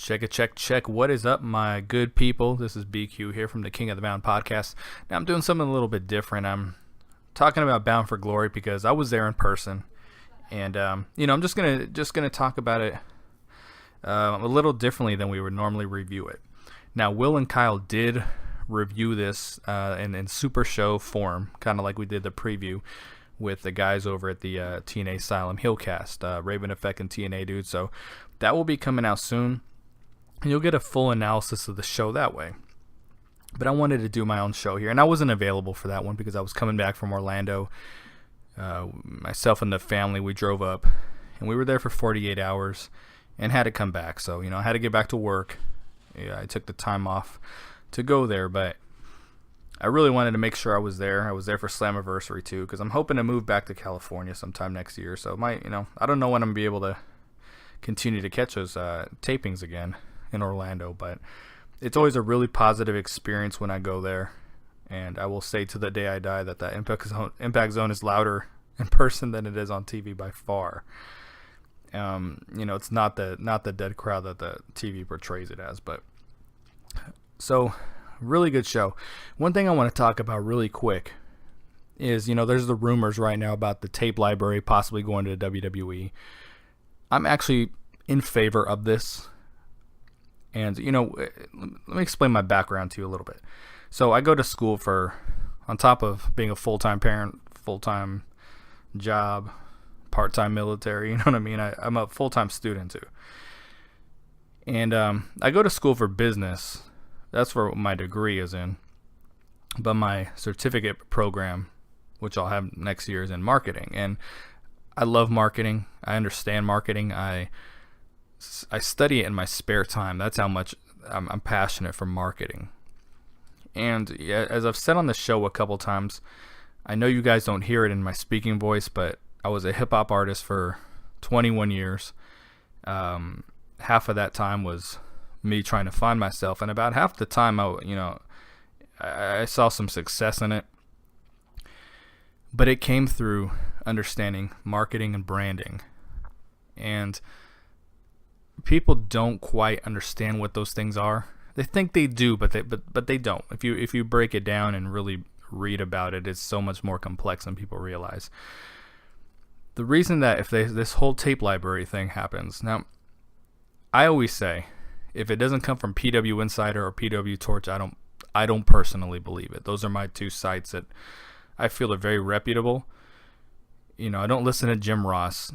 Check it, check. What is up, my good people? This is BQ here from the King of the Mountain podcast. Now, I'm doing something a little bit different. I'm talking about Bound for Glory because I was there in person, and I'm just gonna talk about it a little differently than we would normally review it. Now, Will and Kyle did review this in super show form, kind of like we did the preview with the guys over at the TNA Asylum Hillcast, Raven Effect and TNA Dude. So that will be coming out soon, and you'll get a full analysis of the show that way. But I wanted to do my own show here, and I wasn't available for that one because I was coming back from Orlando. Myself and the family, we drove up, and we were there for 48 hours and had to come back. So, I had to get back to work. Yeah, I took the time off to go there, but I really wanted to make sure I was there. I was there for Slammiversary too, because I'm hoping to move back to California sometime next year. So I don't know when I'm gonna be able to continue to catch those tapings again in Orlando, but it's always a really positive experience when I go there. And I will say to the day I die that Impact Zone is louder in person than it is on TV by far. It's not the dead crowd that the TV portrays it as, but so really good show. One thing I want to talk about really quick is, there's the rumors right now about the tape library possibly going to WWE. I'm actually in favor of this. And, let me explain my background to you a little bit. So I go to school on top of being a full-time parent, full-time job, part-time military, you know what I mean? I'm a full-time student too. And I go to school for business. That's where my degree is in. But my certificate program, which I'll have next year, is in marketing. And I love marketing. I understand marketing. I study it in my spare time. That's how much I'm passionate for marketing. And as I've said on the show a couple times, I know you guys don't hear it in my speaking voice, but I was a hip-hop artist for 21 years. Half of that time was me trying to find myself, and about half the time I saw some success in it. But it came through understanding marketing and branding. And people don't quite understand what those things are. They think they do, but they don't. If you break it down and really read about it, it's so much more complex than people realize. The reason that if this whole tape library thing happens, now, I always say, if it doesn't come from PW Insider or PW Torch, I don't personally believe it. Those are my two sites that I feel are very reputable. I don't listen to Jim Ross.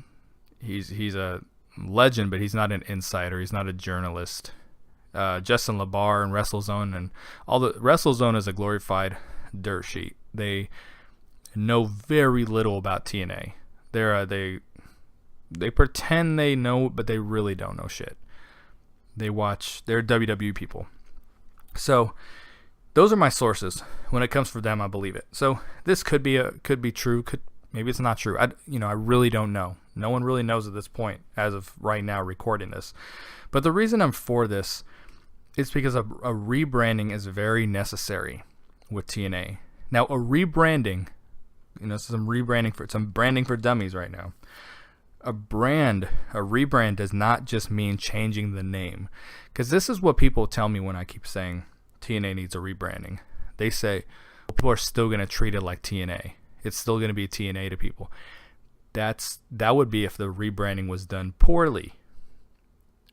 He's a legend, but he's not an insider. He's not a journalist. Justin LaBar and WrestleZone and WrestleZone is a glorified dirt sheet. They know very little about TNA. They pretend they know, but they really don't know shit. They're WWE people. So those are my sources. When it comes for them, I believe it. So this could be true. Maybe it's not true. I really don't know. No one really knows at this point, as of right now, recording this. But the reason I'm for this is because a rebranding is very necessary with TNA. Now, a rebranding, some branding for dummies right now. A rebrand does not just mean changing the name. Because this is what people tell me when I keep saying TNA needs a rebranding. They say, people are still going to treat it like TNA. It's still going to be TNA to people. That would be if the rebranding was done poorly.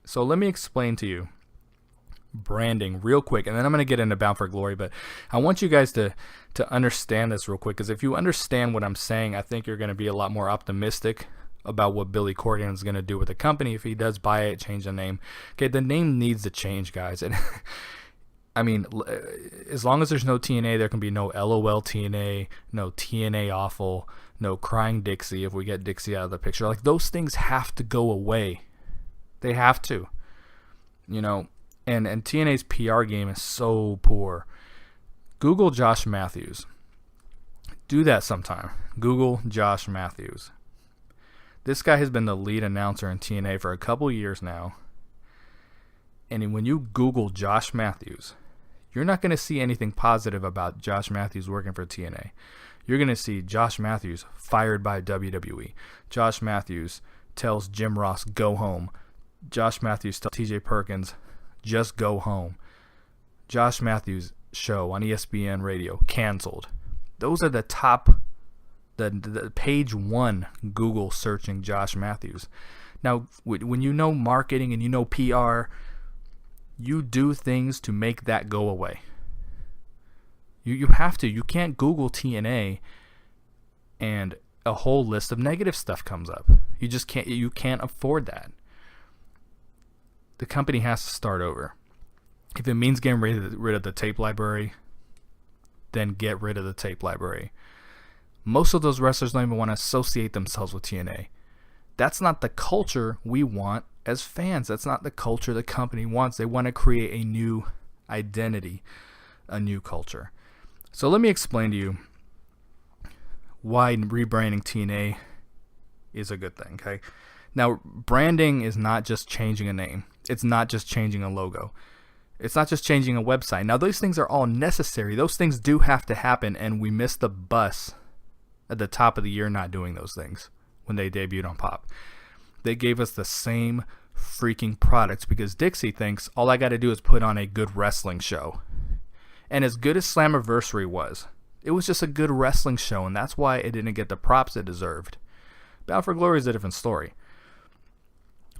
So let me explain to you branding real quick, and then I'm going to get into Bound for Glory, but I want you guys to understand this real quick, because if you understand what I'm saying, I think you're going to be a lot more optimistic about what Billy Corgan is going to do with the company if he does buy it, change the name. Okay, the name needs to change, guys. And I mean, as long as there's no TNA, there can be no LOL TNA, no TNA Awful, no Crying Dixie if we get Dixie out of the picture. Like, those things have to go away. They have to. And TNA's PR game is so poor. Google Josh Matthews. Do that sometime. Google Josh Matthews. This guy has been the lead announcer in TNA for a couple years now. And when you Google Josh Matthews, you're not going to see anything positive about Josh Matthews working for TNA. You're going to see Josh Matthews fired by WWE. Josh Matthews tells Jim Ross, go home. Josh Matthews tells TJ Perkins, just go home. Josh Matthews show on ESPN radio canceled. Those are the top, the page one Google searching Josh Matthews. Now, when you know marketing and you know PR, you do things to make that go away. You have to. You can't Google TNA and a whole list of negative stuff comes up. You just can't. You can't afford that. The company has to start over. If it means getting rid of the tape library, then get rid of the tape library. Most of those wrestlers don't even want to associate themselves with TNA. That's not the culture we want as fans. That's not the culture the company wants. They want to create a new identity, a new culture. So let me explain to you why rebranding TNA is a good thing, okay? Now, branding is not just changing a name. It's not just changing a logo. It's not just changing a website. Now, those things are all necessary. Those things do have to happen, and we missed the bus at the top of the year not doing those things when they debuted on Pop. They gave us the same freaking products because Dixie thinks all I got to do is put on a good wrestling show. And as good as Slammiversary was, it was just a good wrestling show, and that's why it didn't get the props it deserved. Bound for Glory is a different story.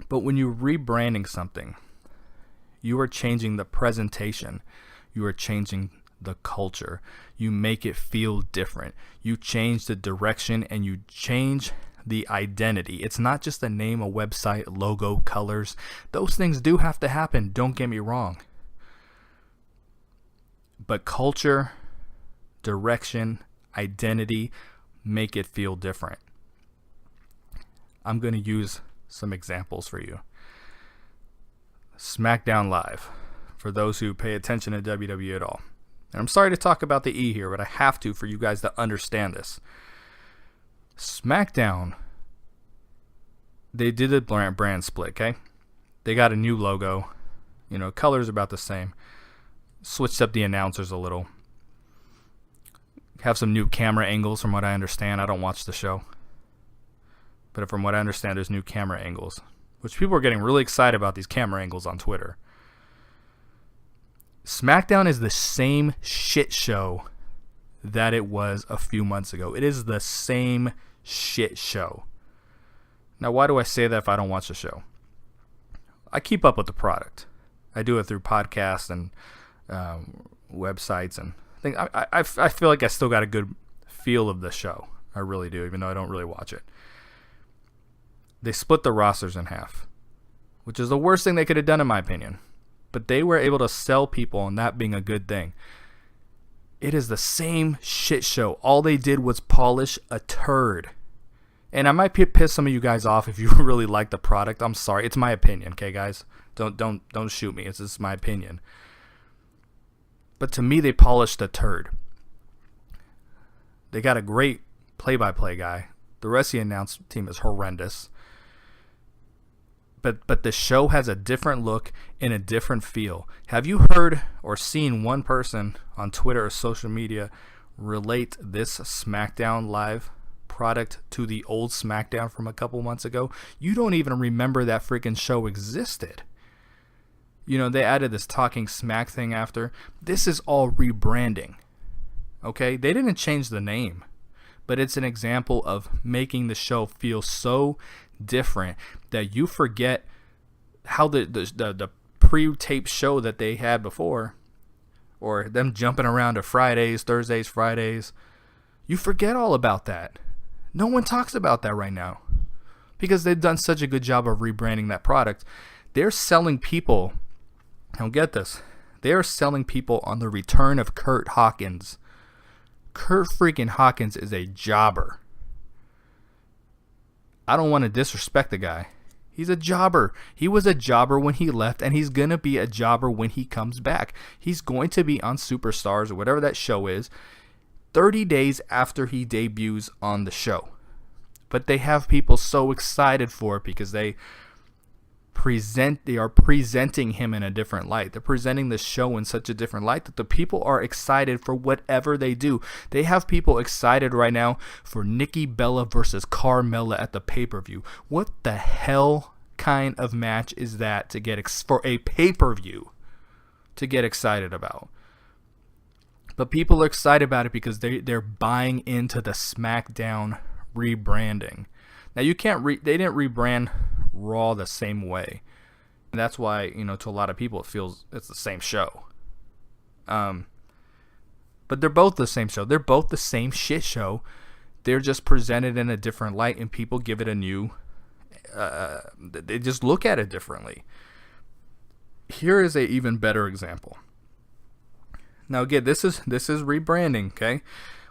But when you're rebranding something, you are changing the presentation. You are changing the culture. You make it feel different. You change the direction and you change the identity. It's not just a name, a website, logo, colors. Those things do have to happen. Don't get me wrong. But culture, direction, identity make it feel different. I'm going to use some examples for you. SmackDown Live, for those who pay attention to WWE at all. And I'm sorry to talk about the E here, but I have to for you guys to understand this. SmackDown, they did a brand split, okay? They got a new logo. Colors about the same. Switched up the announcers a little. Have some new camera angles from what I understand. I don't watch the show. But from what I understand, there's new camera angles. Which people are getting really excited about these camera angles on Twitter. SmackDown is the same shit show that it was a few months ago. It is the same shit show. Now, why do I say that if I don't watch the show? I keep up with the product. I do it through podcasts and websites, and I feel like I still got a good feel of the show. I really do, even though I don't really watch it. They split the rosters in half, which is the worst thing they could have done in my opinion. But they were able to sell people on that being a good thing. It is the same shit show. All they did was polish a turd. And I might piss some of you guys off if you really like the product. I'm sorry. It's my opinion, okay, guys? Don't shoot me. It's just my opinion. But to me, they polished a turd. They got a great play-by-play guy. The rest of the announce team is horrendous. But the show has a different look and a different feel. Have you heard or seen one person on Twitter or social media relate this SmackDown Live product to the old SmackDown from a couple months ago? You don't even remember that freaking show existed. They added this Talking Smack thing after. This is all rebranding. Okay? They didn't change the name. But it's an example of making the show feel so different that you forget how the pre-tape show that they had before, or them jumping around to Fridays, Thursdays, Fridays. You forget all about that. No one talks about that right now because they've done such a good job of rebranding that product. They're selling people, now get this, they're selling people on the return of Kurt Hawkins. Kurt freaking Hawkins is a jobber. I don't want to disrespect the guy. He's a jobber. He was a jobber when he left, and he's going to be a jobber when he comes back. He's going to be on Superstars or whatever that show is 30 days after he debuts on the show. But they have people so excited for it because they are presenting him in a different light. They're presenting the show in such a different light that the people are excited for whatever they do. They have people excited right now for Nikki Bella versus Carmella at the pay-per-view. What the hell kind of match is that to get for a pay-per-view to get excited about? But people are excited about it because they're buying into the SmackDown rebranding. Now you can't they didn't rebrand Raw the same way. And that's why, you know, to a lot of people it feels it's the same show. But they're both the same show. They're both the same shit show. They're just presented in a different light, and people give it a new they just look at it differently. Here is a even better example. Now again, this is rebranding, okay?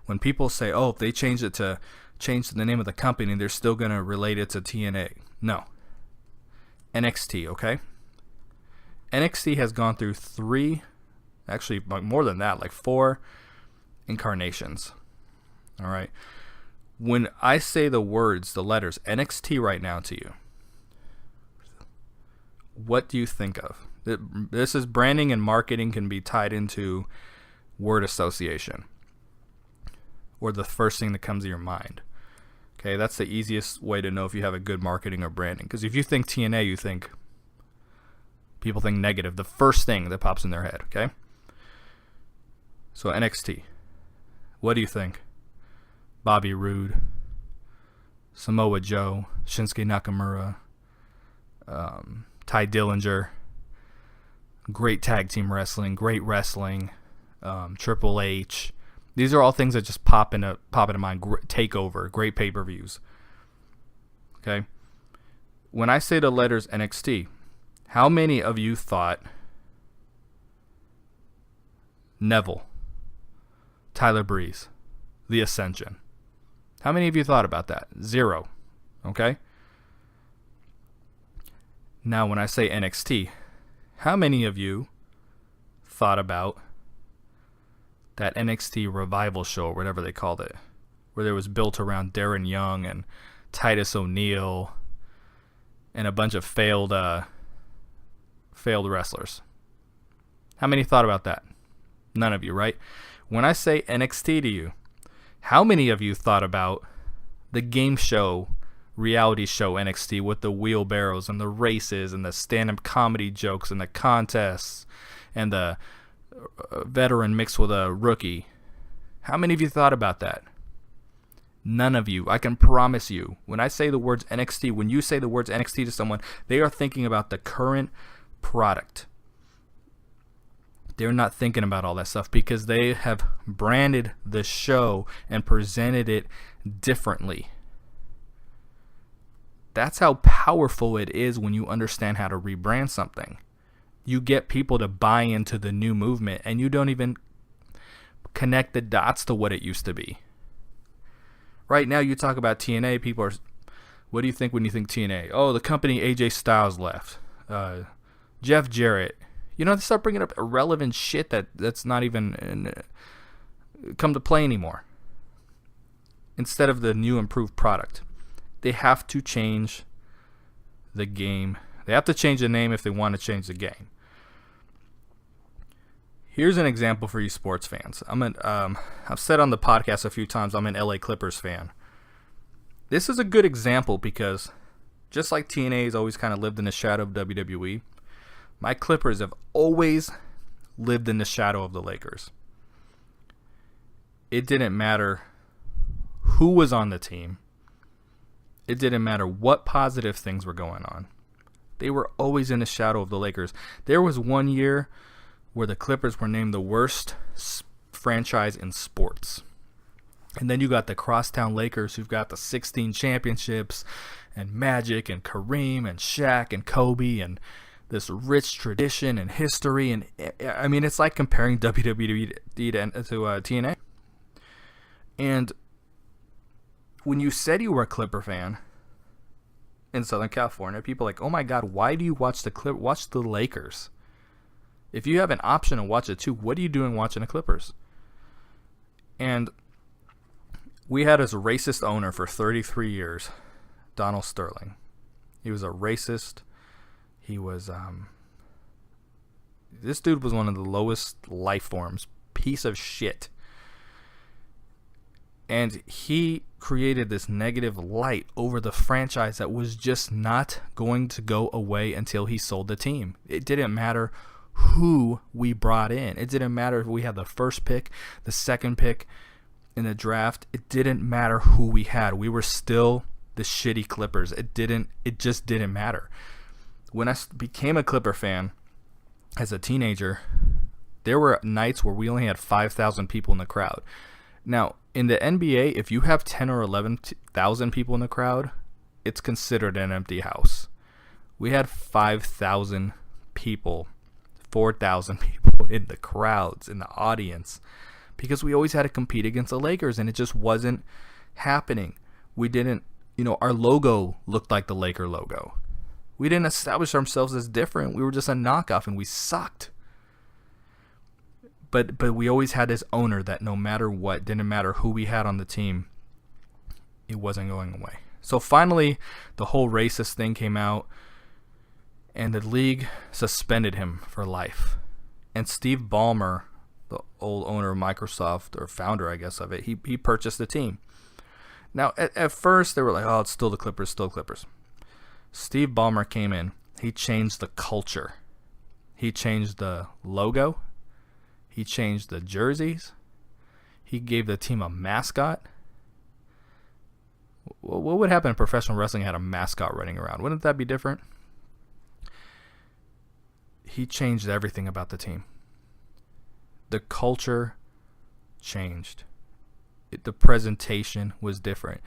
When people say, "Oh, if they change the name of the company, they're still going to relate it to TNA." No. NXT, okay? NXT has gone through 3, actually more than that, like 4 incarnations. All right. When I say the letters NXT right now to you, what do you think of? This is branding, and marketing can be tied into word association, or the first thing that comes to your mind. Okay, that's the easiest way to know if you have a good marketing or branding. Because if you think TNA, people think negative. The first thing that pops in their head, okay? So NXT. What do you think? Bobby Roode, Samoa Joe, Shinsuke Nakamura, Ty Dillinger, great tag team wrestling, great wrestling, Triple H. These are all things that just pop into mind. Takeover, great pay-per-views. Okay? When I say the letters NXT, how many of you thought Neville, Tyler Breeze, The Ascension? How many of you thought about that? 0. Okay? Now, when I say NXT, how many of you thought about that NXT revival show, or whatever they called it, where it was built around Darren Young and Titus O'Neil and a bunch of failed wrestlers? How many thought about that? None of you, right? When I say NXT to you, how many of you thought about the game show, reality show NXT with the wheelbarrows and the races and the stand-up comedy jokes and the contests and the veteran mixed with a rookie? How many of you thought about that? None of you. I can promise you, when I say the words NXT, when you say the words NXT to someone, they are thinking about the current product. They're not thinking about all that stuff because they have branded the show and presented it differently. That's how powerful it is when you understand how to rebrand something. You get people to buy into the new movement, and you don't even connect the dots to what it used to be. Right now, you talk about TNA, people are, what do you think when you think TNA? Oh, the company AJ Styles left. Jeff Jarrett. You know, they start bringing up irrelevant shit that's not even come to play anymore. Instead of the new improved product. They have to change the game. They have to change the name if they want to change the game. Here's an example for you sports fans. I've said on the podcast a few times I'm an LA Clippers fan. This is a good example because just like TNA has always kind of lived in the shadow of WWE, my Clippers have always lived in the shadow of the Lakers. It didn't matter who was on the team. It didn't matter what positive things were going on. They were always in the shadow of the Lakers. There was one year where the Clippers were named the worst franchise in sports. And then you got the Crosstown Lakers, who've got the 16 championships, and Magic, and Kareem, and Shaq, and Kobe, and this rich tradition and history. And I mean, it's like comparing WWE to TNA. And when you said you were a Clipper fan in Southern California, people are like, oh my God, why do you watch the Lakers? If you have an option to watch it too, what are you doing watching the Clippers? And we had this racist owner for 33 years, Donald Sterling. He was a racist. He was, this dude was one of the lowest life forms. Piece of shit. And he created this negative light over the franchise that was just not going to go away until he sold the team. It didn't matter who we brought in. It didn't matter if we had the first pick, the second pick in the draft. It didn't matter who we had. We were still the shitty Clippers. It just didn't matter. When I became a Clipper fan as a teenager, there were nights where we only had 5,000 people in the crowd. Now, in the NBA, if you have 10 or 11,000 people in the crowd, it's considered an empty house. We had 5,000 people, 4,000 people in the crowds, in the audience, because we always had to compete against the Lakers, and it just wasn't happening. We didn't, our logo looked like the Laker logo. We didn't establish ourselves as different. We were just a knockoff, and we sucked. But we always had this owner that no matter what, didn't matter who we had on the team, it wasn't going away. So finally, the whole racist thing came out, and the league suspended him for life. And Steve Ballmer, the old owner of Microsoft, or founder, I guess, of it, he purchased the team. Now, at first, they were like, oh, it's still the Clippers, still Clippers. Steve Ballmer came in. He changed the culture. He changed the logo. He changed the jerseys. He gave the team a mascot. What would happen if professional wrestling had a mascot running around? Wouldn't that be different? He changed everything about the team. The culture changed. The presentation was different.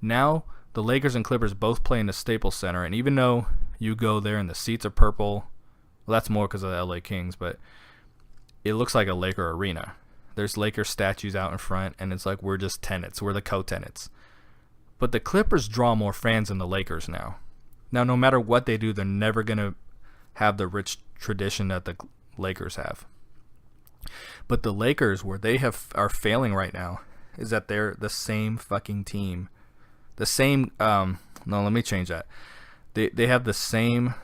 Now, the Lakers and Clippers both play in the Staples Center, and even though you go there and the seats are purple, well, that's more because of the LA Kings, but it looks like a Laker arena. There's Laker statues out in front, and it's like we're just tenants. We're the co-tenants. But the Clippers draw more fans than the Lakers now. Now, no matter what they do, they're never going to have the rich tradition that the Lakers have. But the Lakers, where they are failing right now, is that they're the same fucking team. The same, no, let me change that. They have the same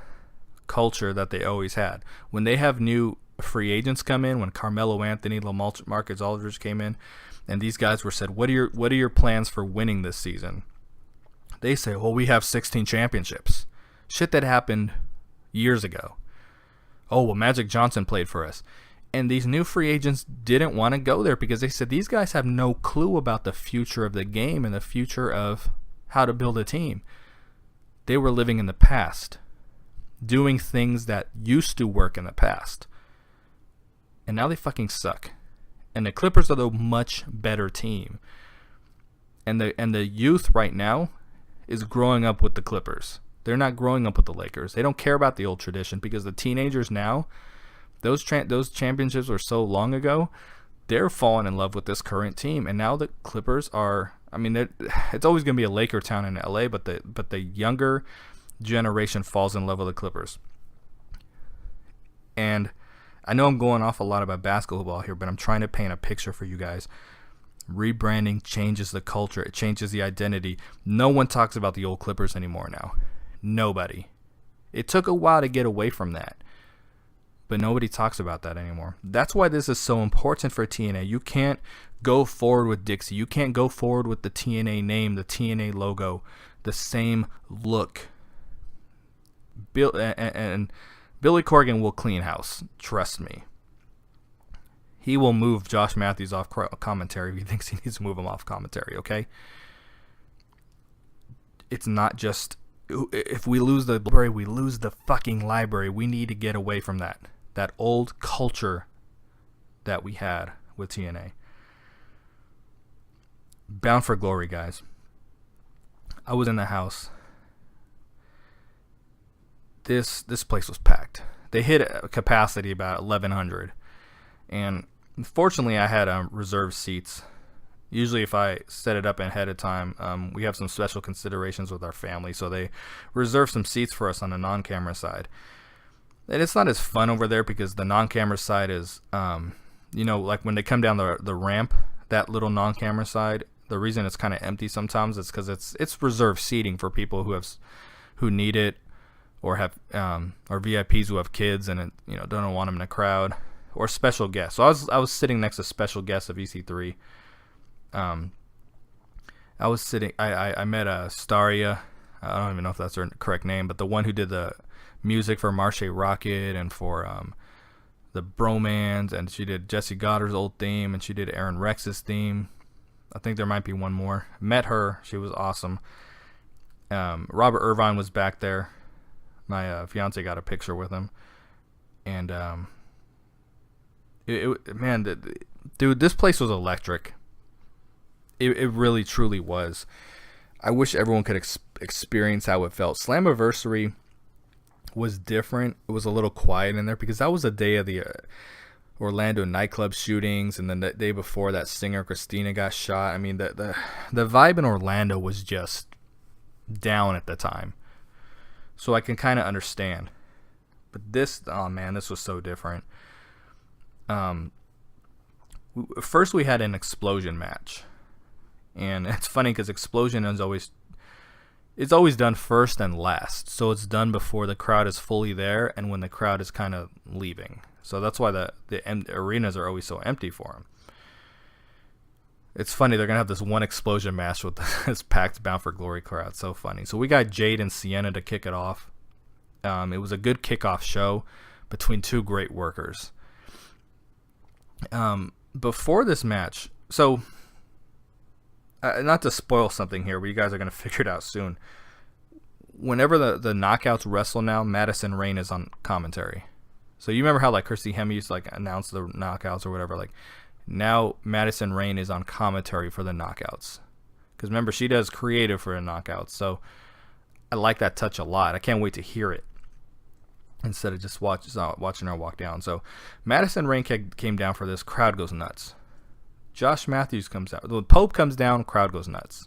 culture that they always had. When they have new free agents come in, when Carmelo Anthony, LaMarcus Aldridge came in, and these guys were said, what are your plans for winning this season? They say, well, we have 16 championships. Shit that happened years ago. Oh, well, Magic Johnson played for us. And these new free agents didn't want to go there because they said these guys have no clue about the future of the game and the future of how to build a team. They were living in the past, doing things that used to work in the past. And now they fucking suck. And the Clippers are the much better team. And the youth right now is growing up with the Clippers. They're not growing up with the Lakers. They don't care about the old tradition because the teenagers now, those championships were so long ago, they're falling in love with this current team. And now the Clippers are, it's always going to be a Laker town in LA, but the younger generation falls in love with the Clippers. And I know I'm going off a lot about basketball here, but I'm trying to paint a picture for you guys. Rebranding changes the culture. It changes the identity. No one talks about the old Clippers anymore now. Nobody. It took a while to get away from that, but nobody talks about that anymore. That's why this is so important for TNA. You can't go forward with Dixie. You can't go forward with the TNA name, the TNA logo, the same look. And Billy Corgan will clean house. Trust me. He will move Josh Matthews off commentary if he thinks he needs to move him off commentary, okay? It's not just, if we lose the library, we lose the fucking library. We need to get away from that old culture that we had with TNA. Bound for Glory, guys. I was in the house. This place was packed. They hit a capacity about 1,100. And fortunately, I had reserved seats. Usually, if I set it up ahead of time, we have some special considerations with our family. So they reserve some seats for us on the non-camera side. And it's not as fun over there because the non-camera side is, like when they come down the ramp, that little non-camera side, the reason it's kind of empty sometimes is because it's reserved seating for people who need it, or have or VIPs who have kids and don't want them in a crowd, or special guests. So I was sitting next to special guests of EC3, I met Staria. I don't even know if that's her correct name, but the one who did the music for Marche Rocket and for the Bromans, and she did Jesse Goddard's old theme, and she did Aaron Rex's theme. I think there might be one more. Met her. She was awesome. Robert Irvine was back there. My fiance got a picture with him. And, dude, this place was electric. It really, truly was. I wish everyone could experience how it felt. Slammiversary was different. It was a little quiet in there because that was the day of the Orlando nightclub shootings, and then the day before that singer Christina got shot. I mean, the vibe in Orlando was just down at the time, so I can kind of understand. But this, oh man, this was so different. First we had an explosion match, and it's funny because explosion is always done first and last, so it's done before the crowd is fully there and when the crowd is kind of leaving. So that's why the arenas are always so empty for them. It's funny, they're going to have this one explosion match with this packed Bound for Glory crowd. So funny. So we got Jade and Sienna to kick it off. It was a good kickoff show between two great workers. Before this match, so not to spoil something here, but you guys are going to figure it out soon. Whenever the Knockouts wrestle now, Madison Rayne is on commentary. So you remember how like Christy Hemme used to like announce the Knockouts or whatever? Like now Madison Rayne is on commentary for the Knockouts. Because remember, she does creative for the Knockouts. So I like that touch a lot. I can't wait to hear it instead of just watching her walk down. So Madison Rayne came down for this. Crowd goes nuts. Josh Matthews comes out. When Pope comes down, crowd goes nuts.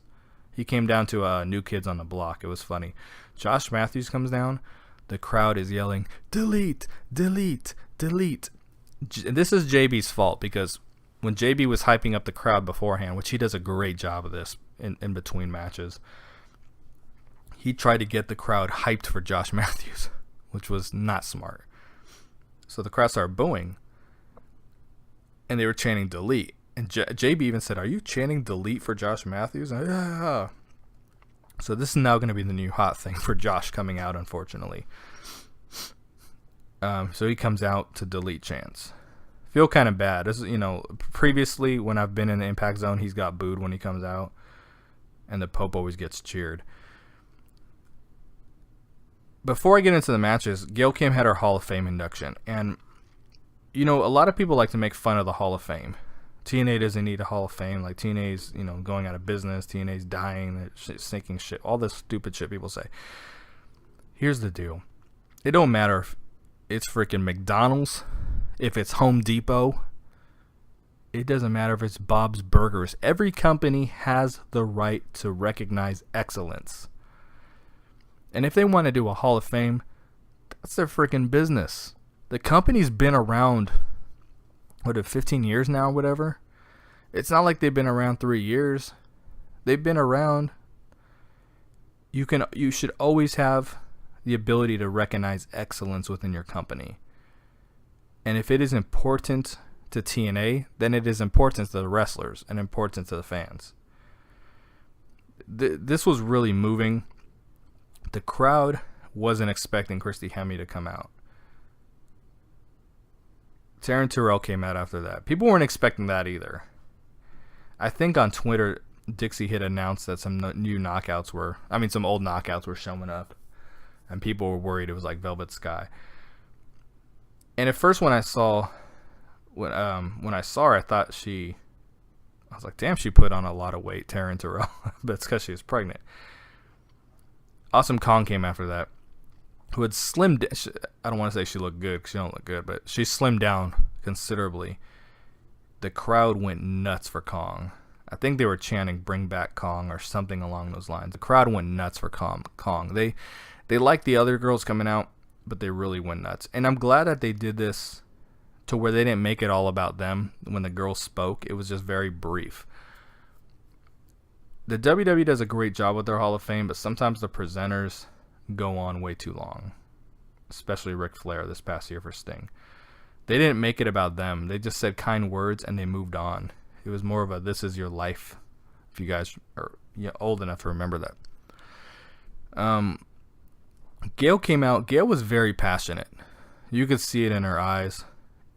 He came down to New Kids on the Block. It was funny. Josh Matthews comes down. The crowd is yelling, delete, delete, delete. This is JB's fault because when JB was hyping up the crowd beforehand, which he does a great job of this in between matches, he tried to get the crowd hyped for Josh Matthews, which was not smart. So the crowd started booing, and they were chanting delete. And JB even said, "Are you chanting delete for Josh Matthews?" And yeah. So this is now going to be the new hot thing for Josh coming out, unfortunately. So he comes out to delete chants. Feel kind of bad. This is, previously when I've been in the Impact Zone, he's got booed when he comes out, and the Pope always gets cheered. Before I get into the matches, Gail Kim had her Hall of Fame induction, and a lot of people like to make fun of the Hall of Fame. TNA doesn't need a Hall of Fame. Like, TNA's, going out of business. TNA's dying. They're sinking shit. All this stupid shit people say. Here's the deal. It don't matter if it's freaking McDonald's, if it's Home Depot. It doesn't matter if it's Bob's Burgers. Every company has the right to recognize excellence. And if they want to do a Hall of Fame, that's their freaking business. The company's been around 15 years now, whatever. It's not like they've been around 3 years. They've been around. You should always have the ability to recognize excellence within your company. And if it is important to TNA, then it is important to the wrestlers and important to the fans. This was really moving. The crowd wasn't expecting Christy Hemme to come out. Taryn Terrell came out after that. People weren't expecting that either. I think on Twitter, Dixie had announced that some old knockouts were showing up. And people were worried it was like Velvet Sky. And at first when I saw her, I thought I was like, damn, she put on a lot of weight, Taryn Terrell. But it's because she was pregnant. Awesome Kong came after that, who had slimmed. I don't want to say she looked good because she don't look good, but she slimmed down considerably. The crowd went nuts for Kong. I think they were chanting "Bring back Kong" or something along those lines. The crowd went nuts for Kong. They liked the other girls coming out, but they really went nuts. And I'm glad that they did this to where they didn't make it all about them. When the girls spoke, it was just very brief. The WWE does a great job with their Hall of Fame, but sometimes the presenters go on way too long, especially Ric Flair this past year for Sting. They didn't make it about them. They just said kind words and they moved on. It was more of a "this is your life." If you guys old enough to remember that. Gail came out. Gail was very passionate. You could see it in her eyes.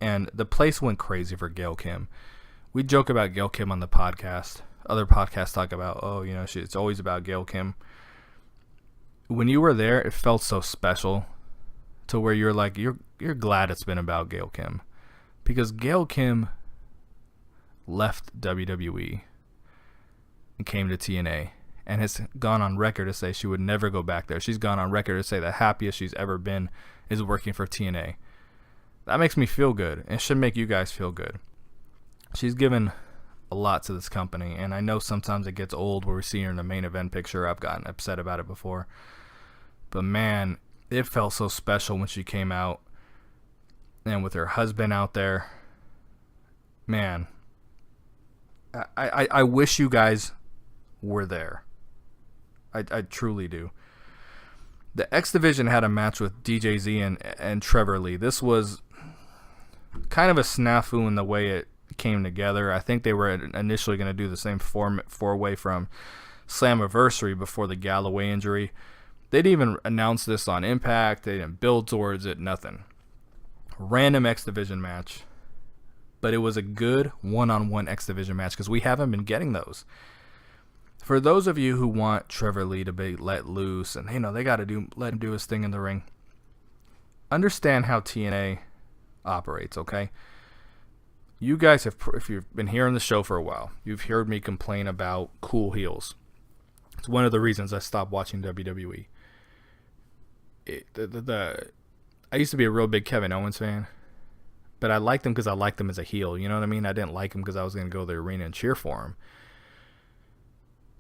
And the place went crazy for Gail Kim. We joke about Gail Kim on the podcast. Other podcasts talk about, it's always about Gail Kim. When you were there, it felt so special to where you're like, you're glad it's been about Gail Kim. Because Gail Kim left WWE and came to TNA and has gone on record to say she would never go back there. She's gone on record to say the happiest she's ever been is working for TNA. That makes me feel good, and should make you guys feel good. She's given a lot to this company, and I know sometimes it gets old where we see her in the main event picture. I've gotten upset about it before. But man, it felt so special when she came out, and with her husband out there. Man, I wish you guys were there. I truly do. The X Division had a match with DJZ and Trevor Lee. This was kind of a snafu in the way it came together. I think they were initially going to do the same four-way from Slammiversary before the Galloway injury. They didn't even announce this on Impact. They didn't build towards it, nothing. Random X Division match. But it was a good one-on-one X Division match because we haven't been getting those. For those of you who want Trevor Lee to be let loose and they got to let him do his thing in the ring, understand how TNA operates, okay? You guys have, if you've been hearing the show for a while, you've heard me complain about cool heels. It's one of the reasons I stopped watching WWE. I used to be a real big Kevin Owens fan, but I liked him because I liked him as a heel. You know what I mean? I didn't like him because I was going to go to the arena and cheer for him.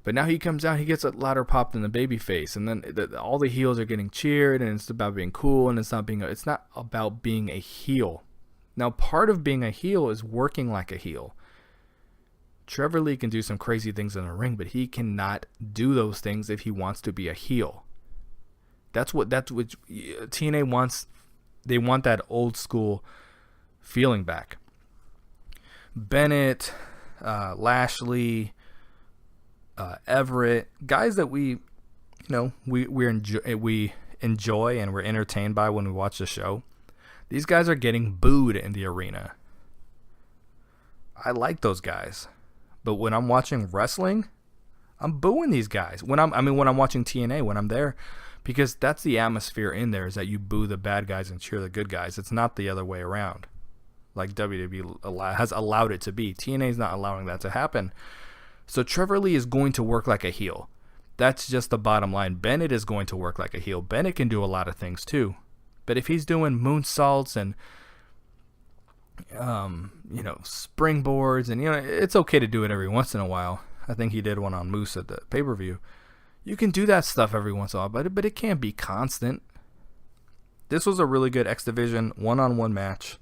But now he comes out, he gets a louder pop than the babyface, and then all the heels are getting cheered, and it's about being cool, and it's not about being a heel. Now, part of being a heel is working like a heel. Trevor Lee can do some crazy things in the ring, but he cannot do those things if he wants to be a heel. That's what TNA wants. They want that old school feeling back. Bennett, Lashley, Everett, guys that we enjoy and we're entertained by when we watch the show. These guys are getting booed in the arena. I like those guys, but when I'm watching wrestling, I'm booing these guys. When I'm watching TNA, when I'm there, because that's the atmosphere in there, is that you boo the bad guys and cheer the good guys. It's not the other way around, like WWE has allowed it to be. TNA is not allowing that to happen. So Trevor Lee is going to work like a heel. That's just the bottom line. Bennett is going to work like a heel. Bennett can do a lot of things too. But if he's doing moonsaults and springboards, and it's okay to do it every once in a while. I think he did one on Moose at the pay-per-view. You can do that stuff every once in a while, but it can't be constant. This was a really good X Division one-on-one match.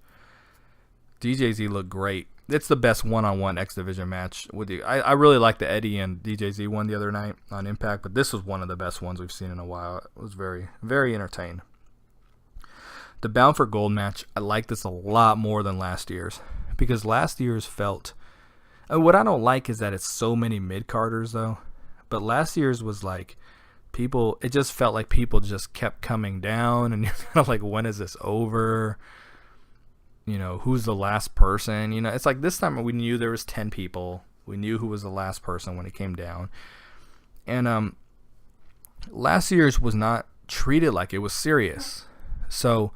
DJZ looked great. It's the best one-on-one X Division match with you. I really liked the Eddie and DJZ one the other night on Impact, but this was one of the best ones we've seen in a while. It was very, very entertained. The Bound for Gold match, I like this a lot more than last year's, because last year's felt... what I don't like is that it's so many mid-carders, though. But last year's was like, it just felt like people just kept coming down, and you're kind of like, when is this over? Who's the last person? It's like this time we knew there was 10 people. We knew who was the last person when it came down. And last year's was not treated like it was serious. So,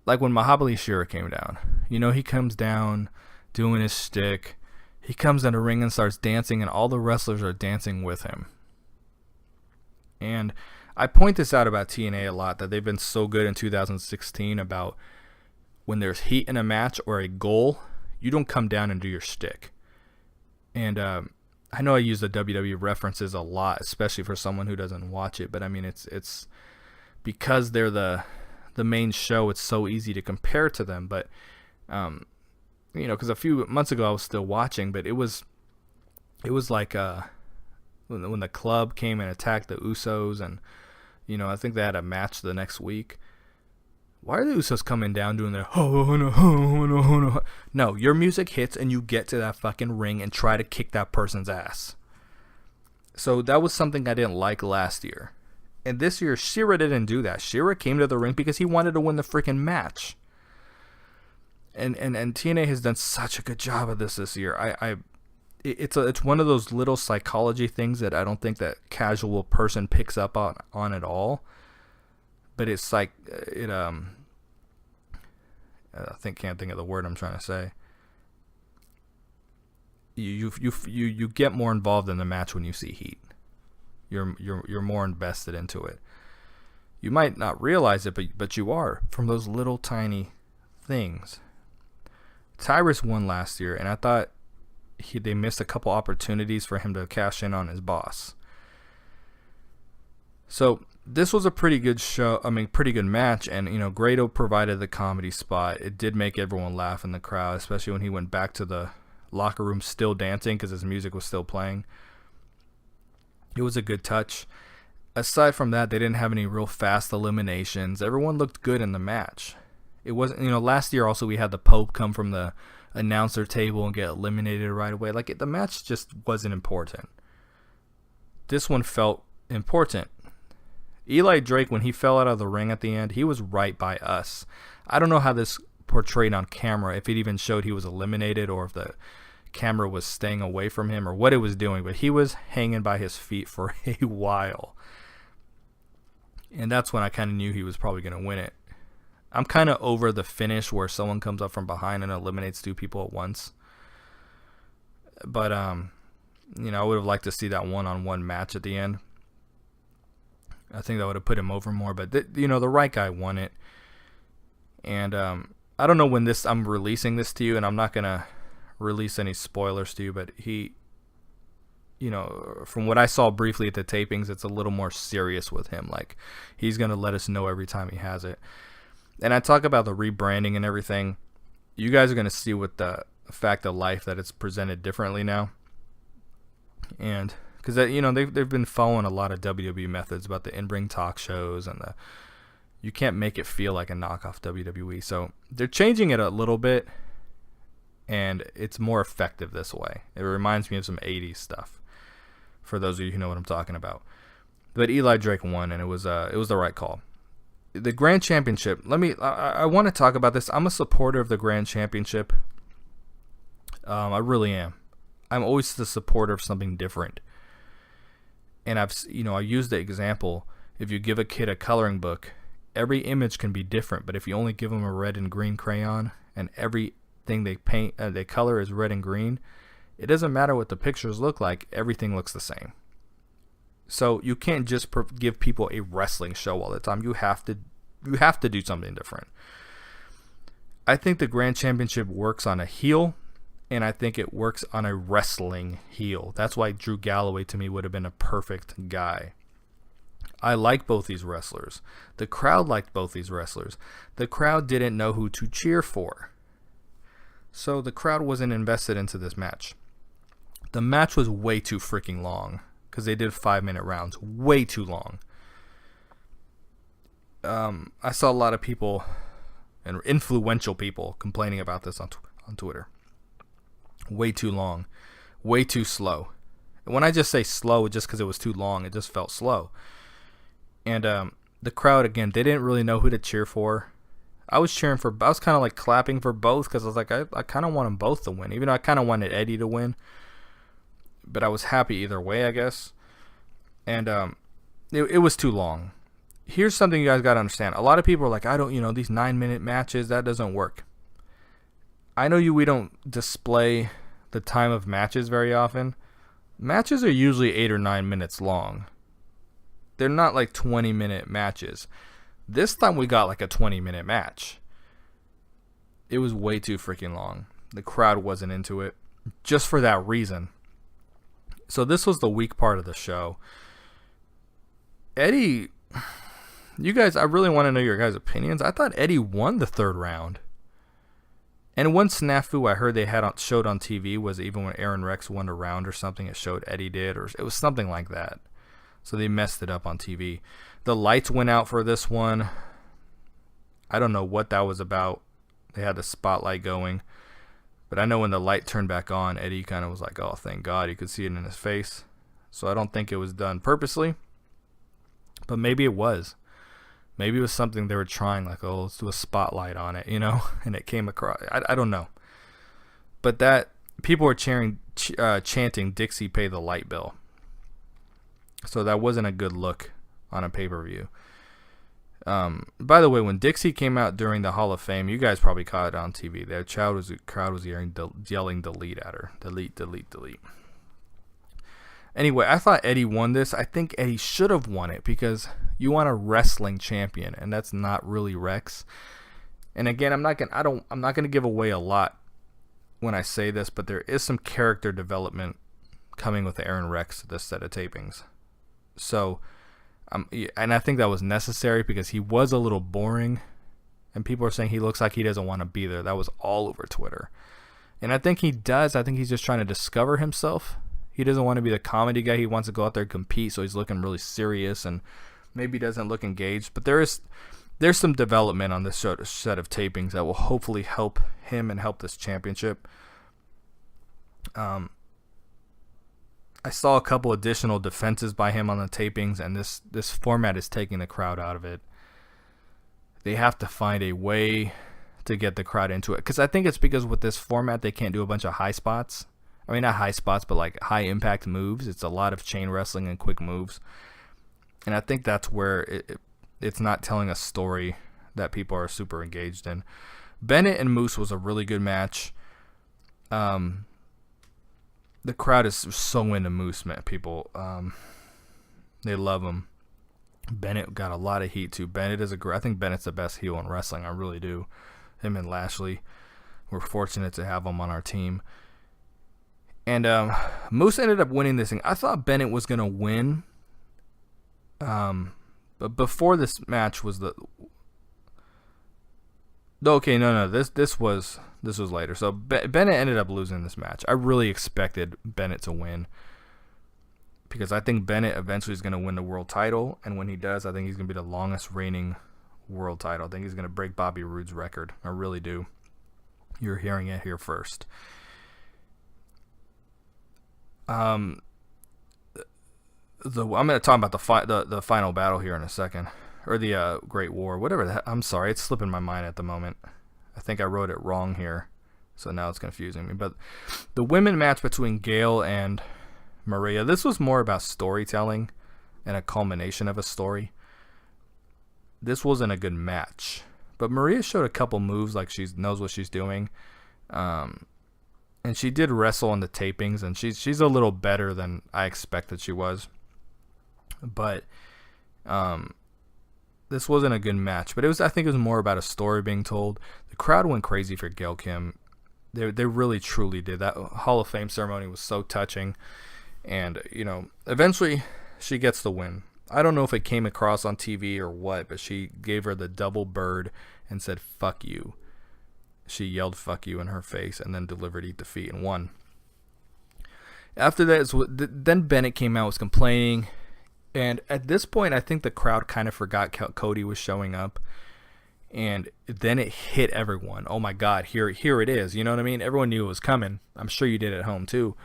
like when Mahabali Shera came down, he comes down doing his shtick. He comes in the ring and starts dancing, and all the wrestlers are dancing with him. And I point this out about TNA a lot, that they've been so good in 2016 about when there's heat in a match or a goal, you don't come down and do your shtick. And I know I use the WWE references a lot, especially for someone who doesn't watch it, but I mean it's because they're the main show, it's so easy to compare to them. But because a few months ago I was still watching, but it was like when the club came and attacked the Usos, and I think they had a match the next week. Why are the Usos coming down doing their no? No, your music hits and you get to that fucking ring and try to kick that person's ass. So that was something I didn't like last year. And this year, Shera didn't do that. Shera came to the ring because he wanted to win the freaking match. And TNA has done such a good job of this year. It's one of those little psychology things that I don't think that casual person picks up on at all. But it's like can't think of the word I'm trying to say. You get more involved in the match when you see heat. You're more invested into it. You might not realize it, but you are, from those little tiny things. Tyrus won last year, and I thought they missed a couple opportunities for him to cash in on his boss. So this was a pretty good show. Pretty good match, and Grado provided the comedy spot. It did make everyone laugh in the crowd, especially when he went back to the locker room still dancing because his music was still playing. It was a good touch. Aside from that, they didn't have any real fast eliminations. Everyone looked good in the match. It wasn't, last year also we had the Pope come from the announcer table and get eliminated right away. The match just wasn't important. This one felt important. Eli Drake, when he fell out of the ring at the end, he was right by us. I don't know how this portrayed on camera, if it even showed he was eliminated or if the camera was staying away from him or what it was doing, but he was hanging by his feet for a while. And that's when I kind of knew he was probably going to win it. I'm kind of over the finish where someone comes up from behind and eliminates two people at once. But, I would have liked to see that one-on-one match at the end. I think that would have put him over more, but the right guy won it. And I don't know when I'm releasing this to you, and I'm not going to release any spoilers to you, but he, from what I saw briefly at the tapings, it's a little more serious with him. He's going to let us know every time he has it. And I talk about the rebranding and everything. You guys are going to see with the fact of life that it's presented differently now. And because they've been following a lot of WWE methods about the in-ring talk shows and you can't make it feel like a knockoff WWE. So they're changing it a little bit, and it's more effective this way. It reminds me of some 80s stuff, for those of you who know what I'm talking about. But Eli Drake won, and it was the right call. The Grand Championship, I want to talk about this. I'm a supporter of the Grand Championship. I really am. I'm always the supporter of something different. And I used the example, if you give a kid a coloring book, every image can be different, but if you only give them a red and green crayon and everything they paint, they color is red and green, it doesn't matter what the pictures look like, everything looks the same. So you can't just give people a wrestling show all the time. You have to do something different. I think the Grand Championship works on a heel, and I think it works on a wrestling heel. That's why Drew Galloway to me would have been a perfect guy. I like both these wrestlers. The crowd liked both these wrestlers. The crowd didn't know who to cheer for. So the crowd wasn't invested into this match. The match was way too freaking long because they did 5-minute rounds. Way too long. I saw a lot of people, and influential people, complaining about this on Twitter. Way too long. Way too slow. And when I just say slow, just because it was too long, it just felt slow. And the crowd, again, they didn't really know who to cheer for. I was kind of clapping for both because I was like, I kind of want them both to win. Even though I kind of wanted Eddie to win. But I was happy either way, I guess. And it was too long. Here's something you guys got to understand. A lot of people are like, these 9-minute matches, that doesn't work. I know we don't display the time of matches very often. Matches are usually 8 or 9 minutes long. They're not like 20-minute matches. This time we got like a 20-minute match. It was way too freaking long. The crowd wasn't into it. Just for that reason. So this was the weak part of the show. Eddie, you guys, I really want to know your guys' opinions. I thought Eddie won the 3rd round. And one snafu I heard they showed on TV was even when Aaron Rex won a round or something, it showed Eddie did, or it was something like that. So they messed it up on TV. The lights went out for this one. I don't know what that was about. They had the spotlight going. But I know when the light turned back on, Eddie kind of was like, oh, thank God. You could see it in his face. So I don't think it was done purposely, but maybe it was. Maybe it was something they were trying, like, oh, let's do a spotlight on it, and it came across. I don't know. But that people were chanting Dixie pay the light bill. So that wasn't a good look on a pay-per-view. By the way, when Dixie came out during the Hall of Fame, you guys probably caught it on TV. The crowd was yelling delete at her. Delete, delete, delete. Anyway, I thought Eddie won this. I think Eddie should have won it because you want a wrestling champion, and that's not really Rex. And again, I'm not gonna give away a lot when I say this, but there is some character development coming with Aaron Rex this set of tapings. So, and I think that was necessary because he was a little boring, and people are saying he looks like he doesn't want to be there. That was all over Twitter, and I think he does. I think he's just trying to discover himself. He doesn't want to be the comedy guy. He wants to go out there and compete, so he's looking really serious and maybe doesn't look engaged. But there's some development on this set of tapings that will hopefully help him and help this championship. I saw a couple additional defenses by him on the tapings, and this format is taking the crowd out of it. They have to find a way to get the crowd into it, because I think it's because with this format they can't do a bunch of high spots. I mean, not high spots, but like high impact moves. It's a lot of chain wrestling and quick moves. And I think that's where it's not telling a story that people are super engaged in. Bennett and Moose was a really good match. The crowd is so into Moose, man. People, they love him. Bennett got a lot of heat too. I think Bennett's the best heel in wrestling. I really do. Him and Lashley. We're fortunate to have him on our team. And Moose ended up winning this thing. I thought Bennett was going to win. But before this match was this was later. So Bennett ended up losing this match. I really expected Bennett to win because I think Bennett eventually is going to win the world title, and when he does, I think he's going to be the longest reigning world title. I think he's going to break Bobby Roode's record. I really do. You're hearing it here first. I'm going to talk about the final battle here in a second, or the Great War, whatever the heck. I'm sorry, it's slipping my mind at the moment. I think I wrote it wrong here, so now it's confusing me. But the women match between Gail and Maria, this was more about storytelling and a culmination of a story. This wasn't a good match, but Maria showed a couple moves like she knows what she's doing. And she did wrestle on the tapings, and she's a little better than I expected she was. But this wasn't a good match. But I think it was more about a story being told. The crowd went crazy for Gail Kim. They really truly did. That Hall of Fame ceremony was so touching. And, eventually she gets the win. I don't know if it came across on TV or what, but she gave her the double bird and said, "Fuck you." She yelled "fuck you" in her face and then delivered "eat defeat" and won. After that, then Bennett came out, was complaining. And at this point, I think the crowd kind of forgot Cody was showing up. And then it hit everyone. Oh my God, here it is. You know what I mean? Everyone knew it was coming. I'm sure you did at home too.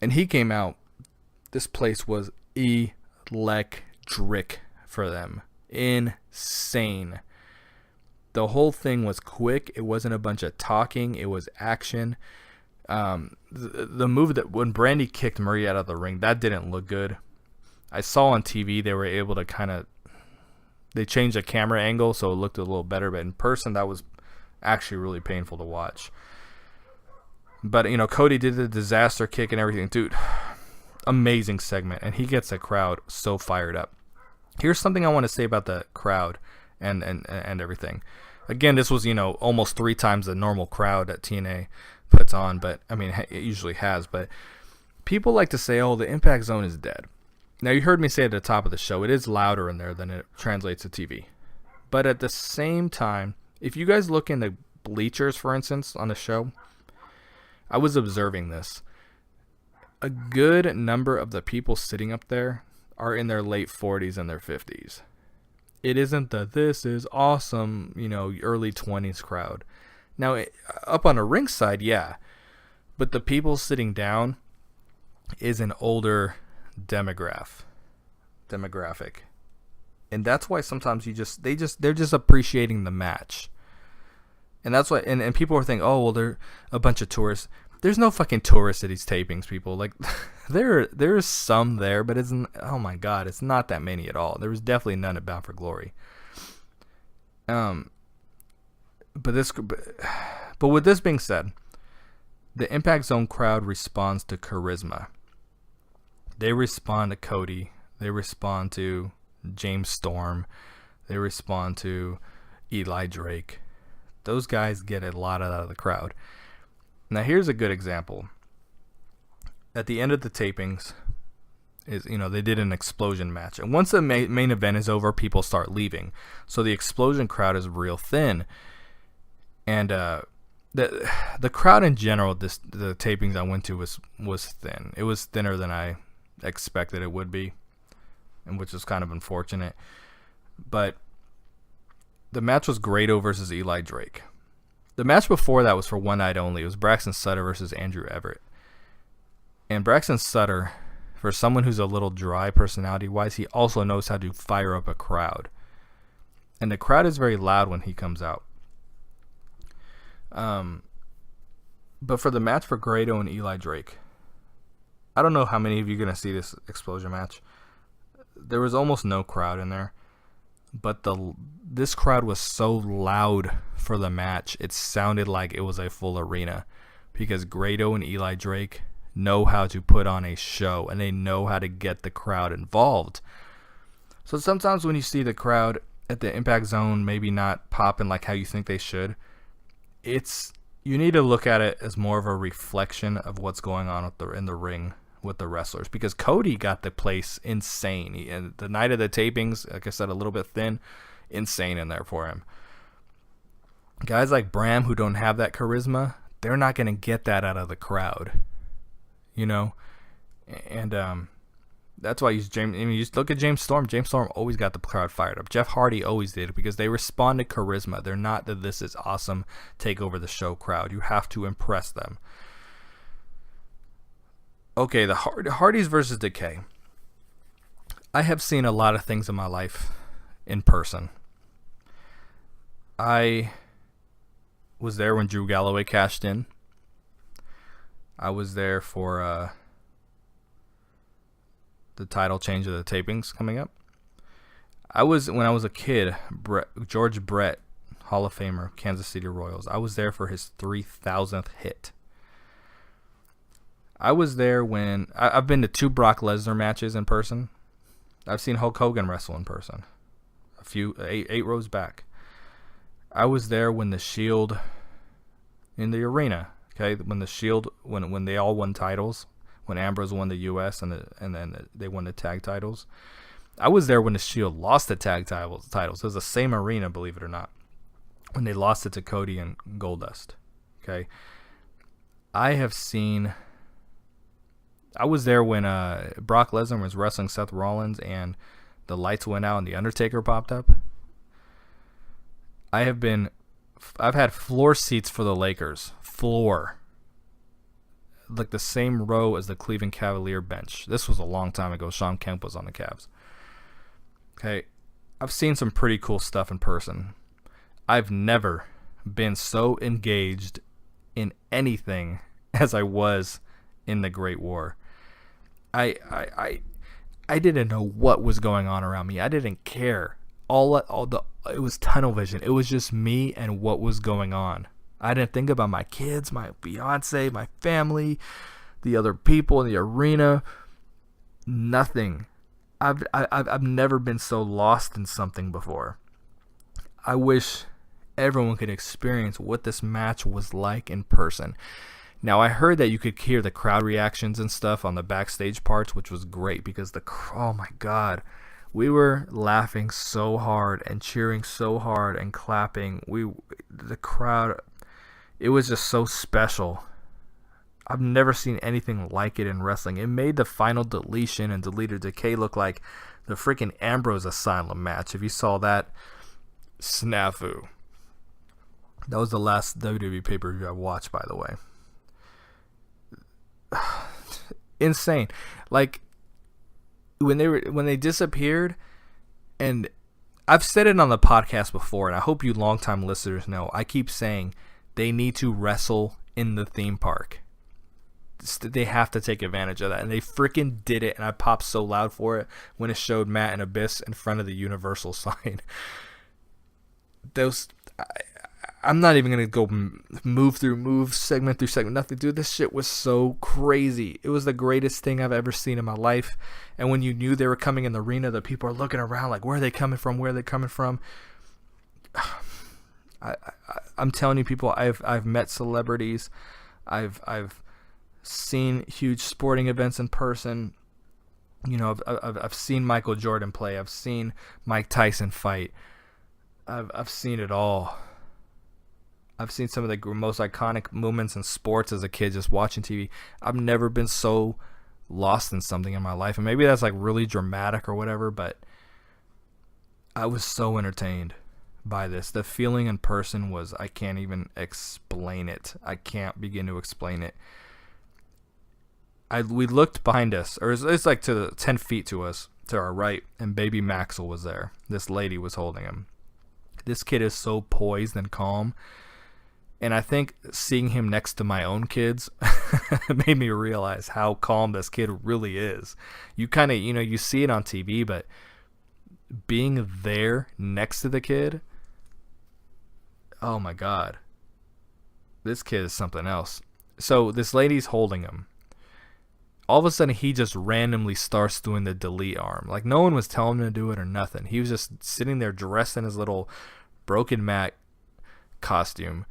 And he came out. This place was electric for them. Insane. The whole thing was quick. It wasn't a bunch of talking. It was action. The move that when Brandy kicked Maria out of the ring, that didn't look good. I saw on TV they were able to they changed the camera angle so it looked a little better, but in person that was actually really painful to watch. But Cody did the disaster kick and everything, dude. Amazing segment, and he gets the crowd so fired up. Here's something I want to say about the crowd and everything. Again, this was, almost 3 times the normal crowd that TNA puts on, but, I mean, it usually has. But people like to say, oh, the Impact Zone is dead. Now, you heard me say at the top of the show, it is louder in there than it translates to TV. But at the same time, if you guys look in the bleachers, for instance, on the show, I was observing this. A good number of the people sitting up there are in their late 40s and their 50s. It isn't the "this is awesome," early 20s crowd. Now, up on a ringside, yeah. But the people sitting down is an older demographic. And that's why sometimes they're just appreciating the match. And that's why, and people are thinking, oh, well, they're a bunch of tourists. There's no fucking tourists at these tapings, people. Like, there's some there, but oh my God, it's not that many at all. There was definitely none at Bound for Glory. But with this being said, the Impact Zone crowd responds to charisma. They respond to Cody. They respond to James Storm. They respond to Eli Drake. Those guys get a lot out of the crowd. Now here's a good example. At the end of the tapings, they did an explosion match, and once the main event is over, people start leaving. So the explosion crowd is real thin, and the crowd in general, the tapings I went to was thin. It was thinner than I expected it would be, and which is kind of unfortunate. But the match was Grado versus Eli Drake. The match before that was for one night only. It was Braxton Sutter versus Andrew Everett. And Braxton Sutter, for someone who's a little dry personality-wise, he also knows how to fire up a crowd. And the crowd is very loud when he comes out. But for the match for Grado and Eli Drake, I don't know how many of you are going to see this explosion match. There was almost no crowd in there. But this crowd was so loud for the match, it sounded like it was a full arena. Because Grado and Eli Drake know how to put on a show, and they know how to get the crowd involved. So sometimes when you see the crowd at the Impact Zone maybe not popping like how you think they should, you need to look at it as more of a reflection of what's going on in the ring with the wrestlers, because Cody got the place insane. And the night of the tapings, like I said, a little bit thin, insane in there for him. Guys like Bram, who don't have that charisma, they're not going to get that out of the crowd, and that's why I use James. I mean, you just look at James Storm. James Storm always got the crowd fired up. Jeff Hardy always did, because they respond to charisma. They're not the "this is awesome, take over the show" crowd. You have to impress them. Okay, the Hardys versus Decay. I have seen a lot of things in my life in person. I was there when Drew Galloway cashed in. I was there for the title change of the tapings coming up. When I was a kid, George Brett, Hall of Famer, Kansas City Royals. I was there for his 3,000th hit. I was there when I've been to 2 Brock Lesnar matches in person. I've seen Hulk Hogan wrestle in person. A few 8 rows back. I was there when the Shield in the arena. Okay, when the Shield when they all won titles, when Ambrose won the U.S. and then they won the tag titles. I was there when the Shield lost the tag titles. It was the same arena, believe it or not, when they lost it to Cody and Goldust. Okay, I was there when Brock Lesnar was wrestling Seth Rollins and the lights went out and the Undertaker popped up. I've had floor seats for the Lakers. Floor. Like the same row as the Cleveland Cavalier bench. This was a long time ago. Sean Kemp was on the Cavs. Okay, I've seen some pretty cool stuff in person. I've never been so engaged in anything as I was in the Great War. I didn't know what was going on around me. I didn't care. It was tunnel vision. It was just me and what was going on. I didn't think about my kids, my fiance, my family, the other people in the arena. Nothing. I've never been so lost in something before. I wish everyone could experience what this match was like in person. Now, I heard that you could hear the crowd reactions and stuff on the backstage parts, which was great because oh my God, we were laughing so hard and cheering so hard and clapping. The crowd, it was just so special. I've never seen anything like it in wrestling. It made the final deletion and deleted Decay look like the freaking Ambrose Asylum match. If you saw that, snafu. That was the last WWE pay-per-view I watched, by the way. Insane. Like, when they disappeared, and I've said it on the podcast before, and I hope you longtime listeners know, I keep saying they need to wrestle in the theme park. They have to take advantage of that, and they freaking did it, and I popped so loud for it when it showed Matt and Abyss in front of the Universal sign. I'm not even going to go move segment through segment, nothing. Dude, this shit was so crazy. It was the greatest thing I've ever seen in my life. And when you knew they were coming in the arena, the people are looking around like, where are they coming from? Where are they coming from? I'm telling you, people, I've met celebrities. I've seen huge sporting events in person. You know, I've seen Michael Jordan play. I've seen Mike Tyson fight. I've seen it all. I've seen some of the most iconic moments in sports as a kid just watching TV. I've never been so lost in something in my life. And maybe that's like really dramatic or whatever, but I was so entertained by this. The feeling in person was, I can't even explain it. I can't begin to explain it. We looked behind us, or it's like to the 10 feet to us, to our right, and baby Maxwell was there. This lady was holding him. This kid is so poised and calm. And I think seeing him next to my own kids made me realize how calm this kid really is. You kind of, you see it on TV, but being there next to the kid, oh my God, this kid is something else. So this lady's holding him. All of a sudden, he just randomly starts doing the delete arm. Like, no one was telling him to do it or nothing. He was just sitting there dressed in his little broken Mac costume,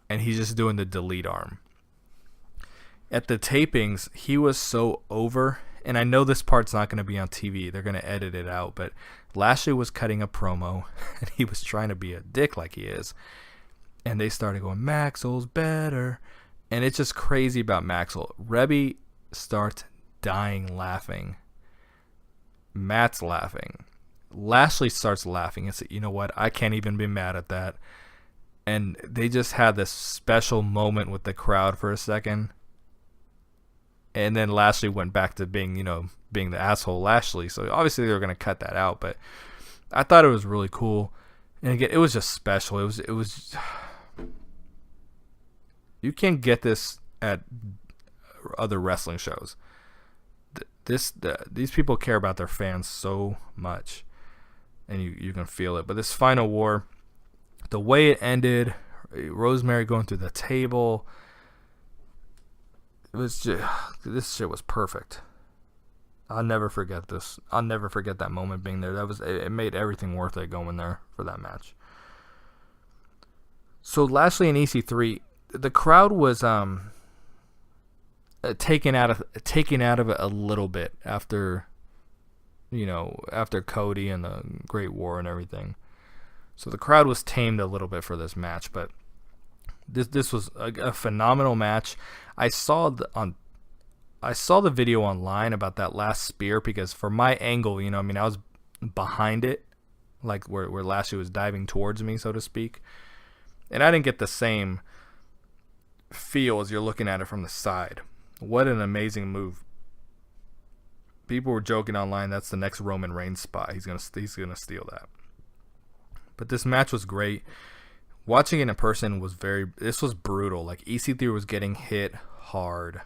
and he's just doing the delete arm. At the tapings, he was so over, and I know this part's not going to be on TV. They're going to edit it out, but Lashley was cutting a promo, and he was trying to be a dick like he is. And they started going, Maxwell's better. And it's just crazy about Maxwell. Rebby starts dying laughing. Matt's laughing. Lashley starts laughing and said, you know what? I can't even be mad at that. And they just had this special moment with the crowd for a second. And then Lashley went back to being the asshole Lashley. So obviously they were going to cut that out, but I thought it was really cool. And again, it was just special. It was you can't get this at other wrestling shows. These people care about their fans so much, and you can feel it. But this final war, the way it ended, Rosemary going through the table, it was just, this shit was perfect. I'll never forget this. I'll never forget that moment being there. It made everything worth it going there for that match. So Lashley and EC3, the crowd was taken out of it a little bit after Cody and the Great War and everything. So the crowd was tamed a little bit for this match, but this was a phenomenal match. I saw the video online about that last spear, because for my angle, I was behind it, like where Lashley was diving towards me, so to speak. And I didn't get the same feel as you're looking at it from the side. What an amazing move. People were joking online, that's the next Roman Reigns spot. He's gonna steal that. But this match was great. Watching it in person was this was brutal. Like, EC3 was getting hit hard.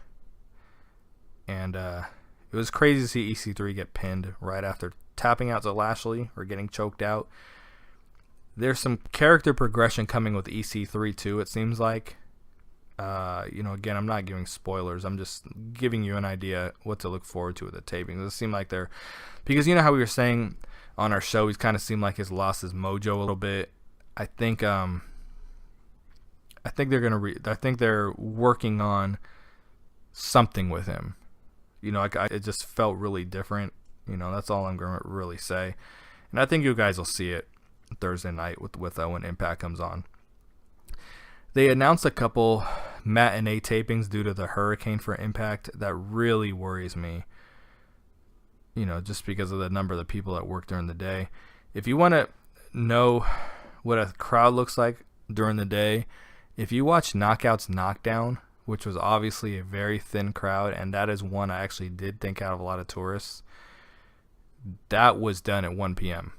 And it was crazy to see EC3 get pinned right after tapping out to Lashley or getting choked out. There's some character progression coming with EC3 too, it seems like. Again, I'm not giving spoilers. I'm just giving you an idea what to look forward to with the tapings. It seemed like because you know how we were saying on our show, he's kind of seemed like he's lost his mojo a little bit. I think they're working on something with him. It just felt really different. That's all I'm going to really say. And I think you guys will see it Thursday night with when Impact comes on. They announced a couple matinee tapings due to the hurricane for Impact. That really worries me. Just because of the number of the people that work during the day. If you want to know what a crowd looks like during the day, if you watch Knockouts Knockdown, which was obviously a very thin crowd, and that is one I actually did think out of a lot of tourists, that was done at 1 p.m.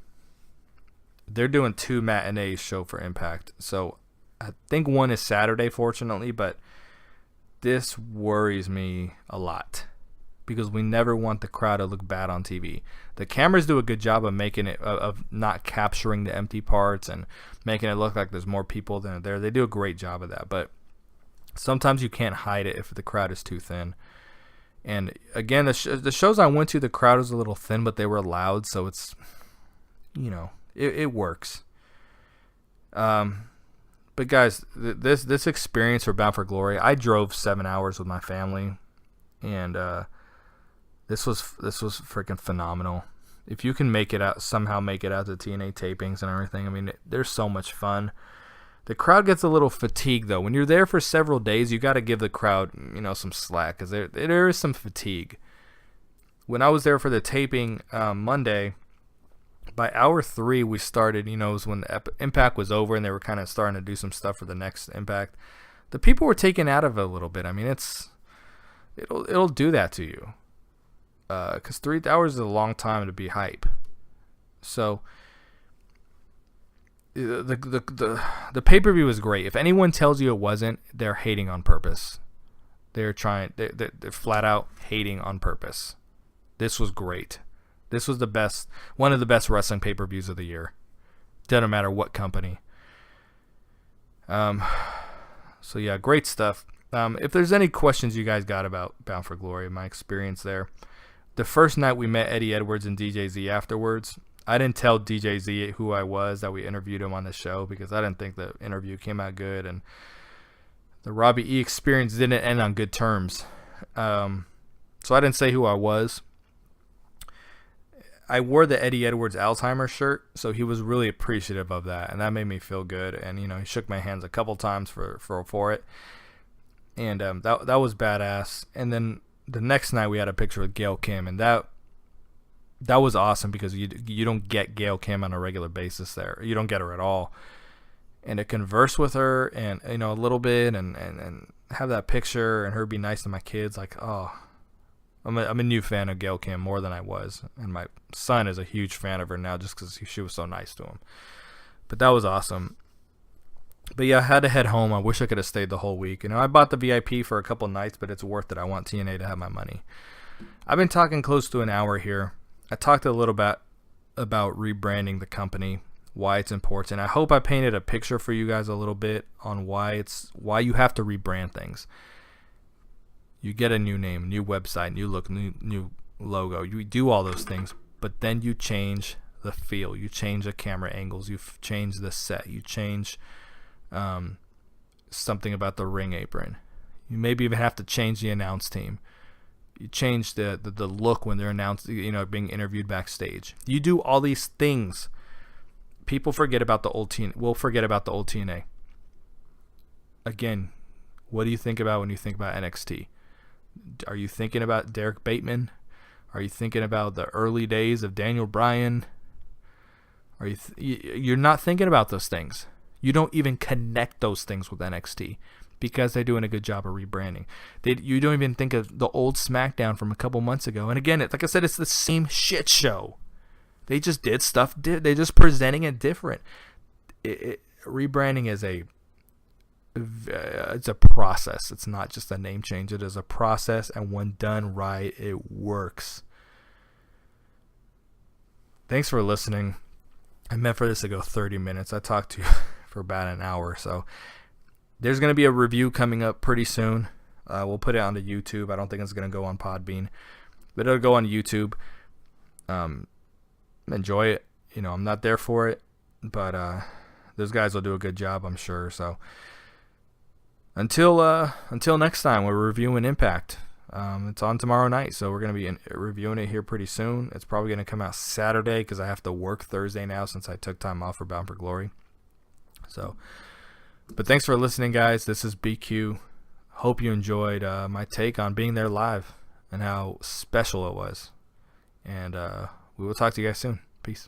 They're doing 2 matinee show for Impact. So I think one is Saturday, fortunately, but this worries me a lot because we never want the crowd to look bad on TV. The cameras do a good job of making it, of not capturing the empty parts and making it look like there's more people than are there. They do a great job of that, but sometimes you can't hide it if the crowd is too thin. And again, the shows I went to, the crowd was a little thin, but they were loud, so it's, it works. But guys, this experience for Bound for Glory, I drove 7 hours with my family, and this was freaking phenomenal. If you can somehow make it out to TNA tapings and everything, I mean, there's so much fun. The crowd gets a little fatigued, though. When you're there for several days, you got to give the crowd, some slack, because there is some fatigue. When I was there for the taping Monday, by hour 3, we started, it was when the Impact was over and they were kind of starting to do some stuff for the next Impact. The people were taken out of it a little bit. I mean, it'll do that to you. Because 3 hours is a long time to be hype. So the pay-per-view was great. If anyone tells you it wasn't, they're hating on purpose. They're flat out hating on purpose. This was great. This was one of the best wrestling pay-per-views of the year. Doesn't matter what company. So yeah, great stuff. If there's any questions you guys got about Bound for Glory, my experience there. The first night we met Eddie Edwards and DJ Z afterwards. I didn't tell DJ Z who I was, that we interviewed him on the show, because I didn't think the interview came out good, and the Robbie E experience didn't end on good terms. So I didn't say who I was. I wore the Eddie Edwards Alzheimer's shirt, so he was really appreciative of that, and that made me feel good. And he shook my hands a couple times for it, and that was badass. And then the next night we had a picture with Gail Kim, and that was awesome because you don't get Gail Kim on a regular basis there. You don't get her at all. And to converse with her and a little bit and have that picture and her be nice to my kids, like, oh, I'm a new fan of Gail Kim more than I was, and my son is a huge fan of her now just because she was so nice to him. But that was awesome. But yeah, I had to head home. I wish I could have stayed the whole week. I bought the VIP for a couple nights, but it's worth it. I want TNA to have my money. I've been talking close to an hour here. I talked a little bit about rebranding the company, why it's important. I hope I painted a picture for you guys a little bit on why you have to rebrand things. You get a new name, new website, new look, new logo. You do all those things, but then you change the feel. You change the camera angles. You change the set. You change something about the ring apron. You maybe even have to change the announce team. You change the look when they're announced, being interviewed backstage. You do all these things. People forget about the old TNA. We'll forget about the old TNA. Again, what do you think about when you think about NXT? Are you thinking about Derek Bateman? Are you thinking about the early days of Daniel Bryan? Are you're not thinking about those things. You don't even connect those things with NXT because they're doing a good job of rebranding. You don't even think of the old SmackDown from a couple months ago. And again, like I said, it's the same shit show. They just did stuff. They're just presenting it different. Rebranding is it's a process. It's not just a name change. It is a process, and when done right, it works. Thanks for listening. I meant for this to go 30 minutes. I talked to you for about an hour, so there's going to be a review coming up pretty soon. We'll put it onto YouTube. I don't think it's going to go on Podbean, but it'll go on YouTube. Enjoy it. I'm not there for it, but those guys will do a good job, I'm sure. So until next time, we're reviewing Impact. It's on tomorrow night, so we're going to be reviewing it here pretty soon. It's probably going to come out Saturday because I have to work Thursday now since I took time off for Bound for Glory. So, but thanks for listening, guys. This is BQ. Hope you enjoyed my take on being there live and how special it was. And we will talk to you guys soon. Peace.